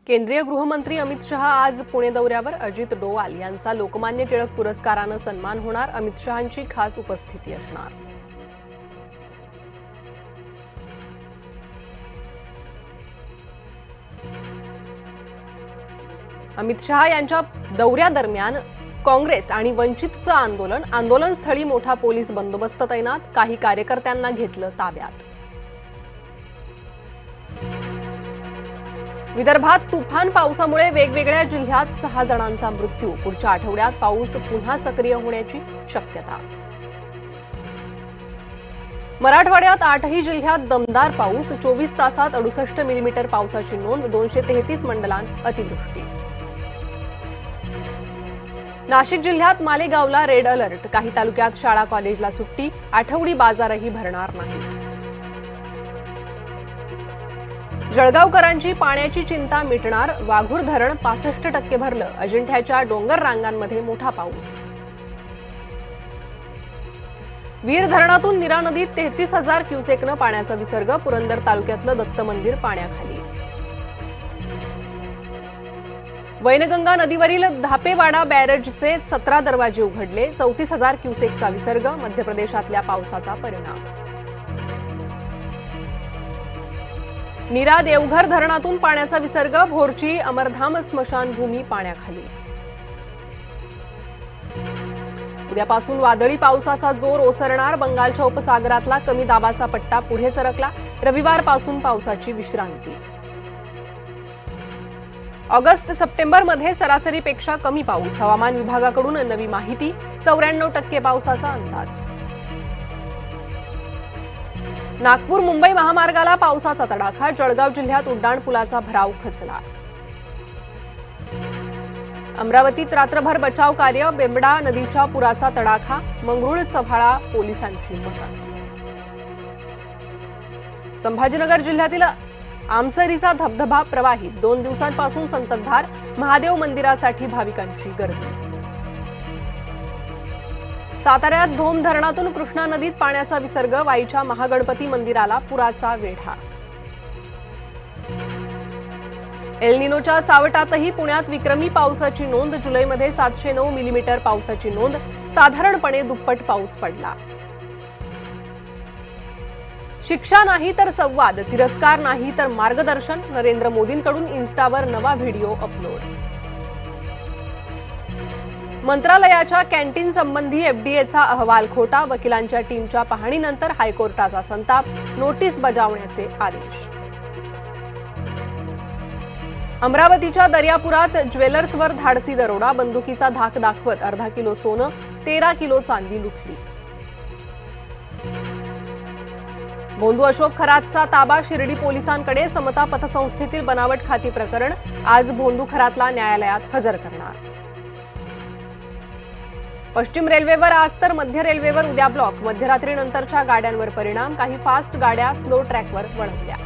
केंद्रीय गृहमंत्री अमित शहा आज पुणे दौऱ्यावर। अजित डोवाल यांचा लोकमान्य टिळक पुरस्काराने सन्मान होणार। अमित शहांची खास उपस्थिती असणार। अमित शहा यांच्या दौऱ्यादरम्यान काँग्रेस आणि वंचितचं आंदोलनस्थळी मोठा पोलीस बंदोबस्त तैनात। काही कार्यकर्त्यांना घेतलं ताब्यात। विदर्भात तुफान पावसामुळे वेगवेगळ्या जिल्ह्यात 6 जणांचा मृत्यू। पुढच्या आठवड्यात पाऊस पुन्हा सक्रिय होण्याची शक्यता। मराठवाड्यात 8ही जिल्ह्यात दमदार पाऊस। 24 तासात 68 मिलीमीटर पावसाची नोंद। 233 मंडलांत अतिवृष्टी। नाशिक जिल्ह्यात मालेगावला रेड अलर्ट। काही तालुक्यात शाळा कॉलेजला सुट्टी। आठवडी बाजारही भरणार नाहीत। जळगावकरांची पाण्याची चिंता मिटणार। वाघूर धरण 65% भरलं। अजिंठ्याच्या डोंगर रांगांमध्ये मोठा पाऊस। वीर धरणातून नीरा नदीत 33,000 क्युसेकनं पाण्याचा विसर्ग। पुरंदर तालुक्यातलं दत्त मंदिर पाण्याखाली। वैनगंगा नदीवरील धापेवाडा बॅरेजचे 17 दरवाजे उघडले। 34,000 क्युसेकचा विसर्ग। मध्य प्रदेशातल्या पावसाचा परिणाम। नीरा देवघर धरणातून पाण्याचा विसर्ग। भोरची अमरधाम स्मशानभूमी पाण्याखाली। उद्यापासून वादळी पावसाचा जोर ओसरणार। बंगालच्या उपसागरातला कमी दाबाचा पट्टा पुढे सरकला। रविवारपासून पावसाची विश्रांती। ऑगस्ट-सप्टेंबरमध्ये सरासरीपेक्षा कमी पाऊस। हवामान विभागाकडून नवी माहिती। 94% पावसाचा अंदाज। नागपूर मुंबई महामार्गाला पावसाचा तडाखा। जळगाव जिल्ह्यात उड्डाणपुलाचा भराव खचला। अमरावतीत रात्रभर बचाव कार्य। बेंबडा नदीच्या पुराचा तडाखा। मंगरुळ चव्हाळा पोलिसांची मदत। संभाजीनगर जिल्ह्यातील आमसरीचा धबधबा प्रवाहित। 2 दिवसांपासून संततधार। महादेव मंदिरासाठी भाविकांची गर्दी। साताऱ्यात धोम धरणातून कृष्णा नदीत पाण्याचा विसर्ग। वाईच्या महागणपती मंदिराला पुराचा वेढा। एल निनोच्या सावटातही पुण्यात विक्रमी पावसाची नोंद। जुलैमध्ये 709 मिलीमीटर पावसाची नोंद। साधारणपणे दुप्पट पाऊस पडला। शिक्षा नाही तर संवाद, तिरस्कार नाही तर मार्गदर्शन। नरेंद्र मोदींकडून इन्स्टावर नवा व्हिडिओ अपलोड। मंत्रालयाच्या कॅन्टीन संबंधी एफडीएचा अहवाल खोटा। वकिलांच्या टीमच्या पाहणीनंतर हायकोर्टाचा संताप। नोटीस बजावण्याचे आदेश। अमरावतीच्या दर्यापुरात ज्वेलर्सवर धाडसी दरोडा। बंदुकीचा धाक दाखवत अर्धा किलो सोनं, 13 किलो चांदी लुटली। भोंदू अशोक खरातचा ताबा शिर्डी पोलिसांकडे। समता पतसंस्थेतील बनावट खाती प्रकरण आज भोंदू खरातला न्यायालयात हजर करणार। पश्चिम रेल्वेवर आज तर मध्य रेल्वेवर उद्या ब्लॉक। मध्यरात्रीनंतरच्या गाड्यांवर परिणाम। काही फास्ट गाड्या स्लो ट्रॅकवर वळवल्या।